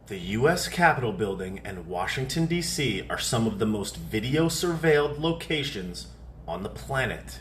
The U.S. Capitol building and Washington, D.C. are some of the most video-surveilled locations on the planet.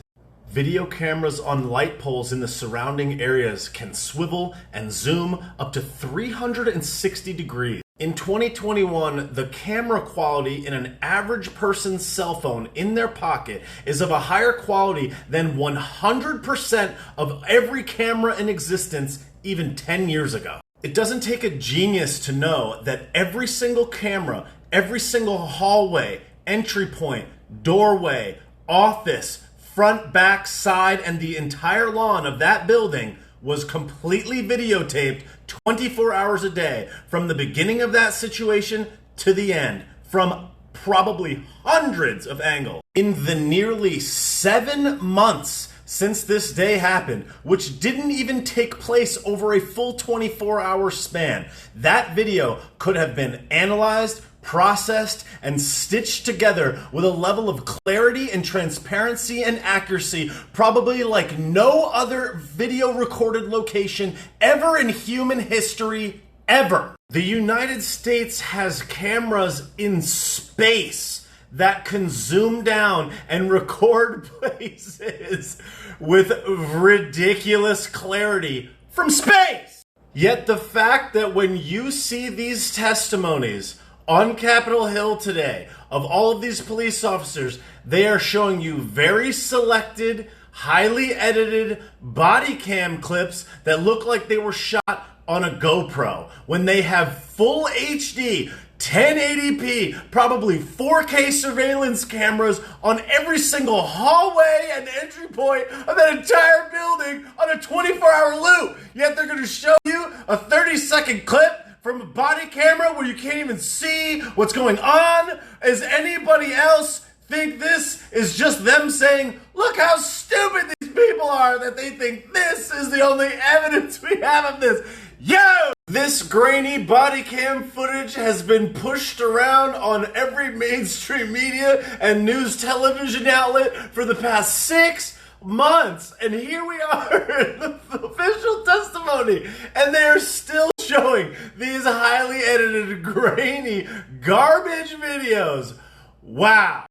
Video cameras on light poles in the surrounding areas can swivel and zoom up to 360 degrees. In 2021, the camera quality in an average person's cell phone in their pocket is of a higher quality than 100% of every camera in existence even 10 years ago. It doesn't take a genius to know that every single camera, every single hallway, entry point, doorway, office, front, back, side, and the entire lawn of that building was completely videotaped 24 hours a day from the beginning of that situation to the end, from probably hundreds of angles. In the nearly 7 months since this day happened, which didn't even take place over a full 24-hour span, that video could have been analyzed, processed, and stitched together with a level of clarity and transparency and accuracy probably like no other video recorded location ever in human history, ever. The United States has cameras in space that can zoom down and record places with ridiculous clarity from space. Yet the fact that when you see these testimonies on Capitol Hill today of all of these police officers, they are showing you very selected, highly edited body cam clips that look like they were shot on a GoPro, when they have full HD 1080p, probably 4K surveillance cameras on every single hallway and entry point of that entire building on a 24-hour loop. Yet they're going to show you a 30-second clip from a body camera where you can't even see what's going on. Does anybody else think this is just them saying, look how stupid these people are, that they think this is the only evidence we have of this? Yo! This grainy body cam footage has been pushed around on every mainstream media and news television outlet for the past 6 months. And here we are in the official testimony, and they are still showing these highly edited, grainy, garbage videos. Wow.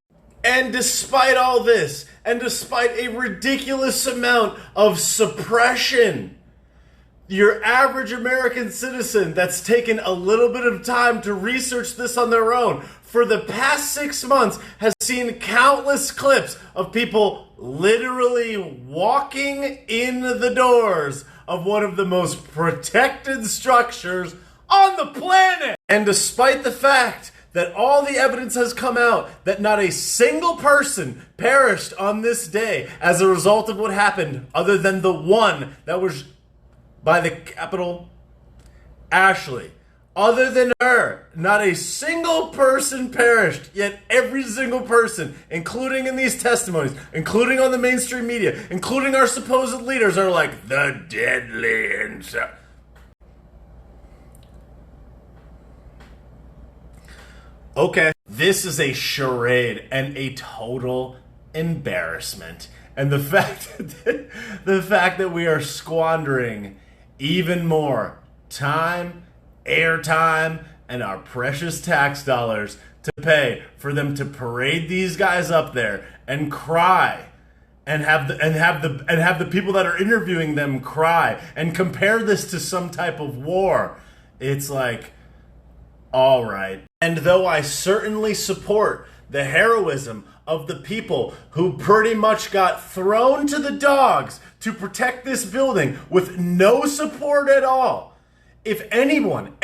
And despite all this, and despite a ridiculous amount of suppression, your average American citizen that's taken a little bit of time to research this on their own for the past 6 months has seen countless clips of people literally walking in the doors of one of the most protected structures on the planet. And despite the fact that all the evidence has come out that not a single person perished on this day as a result of what happened, other than the one that was by the Capitol, Ashley. Other than her, not a single person perished, yet every single person, including in these testimonies, including on the mainstream media, including our supposed leaders, are like, the deadly insect. Okay, this is a charade and a total embarrassment. And the fact that we are squandering even more time, airtime, and our precious tax dollars to pay for them to parade these guys up there and cry and have the people that are interviewing them cry and compare this to some type of war. It's like, all right. And though I certainly support the heroism of the people who pretty much got thrown to the dogs to protect this building with no support at all, if anyone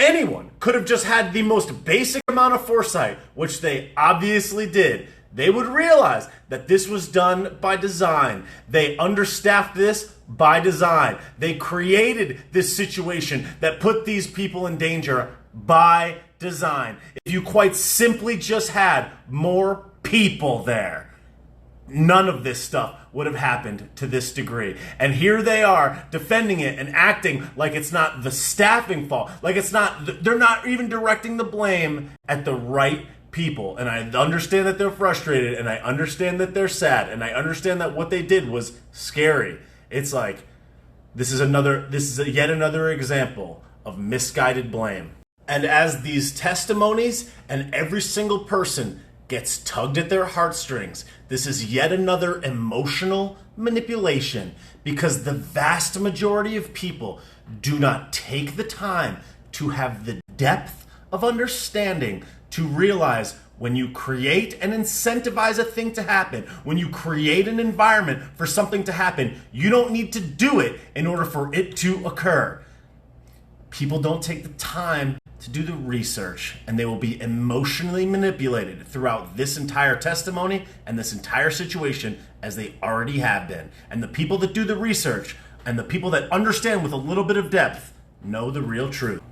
could have just had the most basic amount of foresight, which they obviously did, they would realize that this was done by design. They understaffed this by design. They created this situation that put these people in danger by design. If you quite simply just had more people there, none of this stuff would have happened to this degree. And here they are defending it and acting like it's not the staffing fault, like it's not, they're not even directing the blame at the right people. And I understand that they're frustrated, and I understand that they're sad, and I understand that what they did was scary. It's like, this is yet another example of misguided blame. And as these testimonies and every single person gets tugged at their heartstrings, this is yet another emotional manipulation, because the vast majority of people do not take the time to have the depth of understanding to realize when you create and incentivize a thing to happen, when you create an environment for something to happen, you don't need to do it in order for it to occur. People don't take the time to do the research, and they will be emotionally manipulated throughout this entire testimony and this entire situation, as they already have been. And the people that do the research and the people that understand with a little bit of depth know the real truth.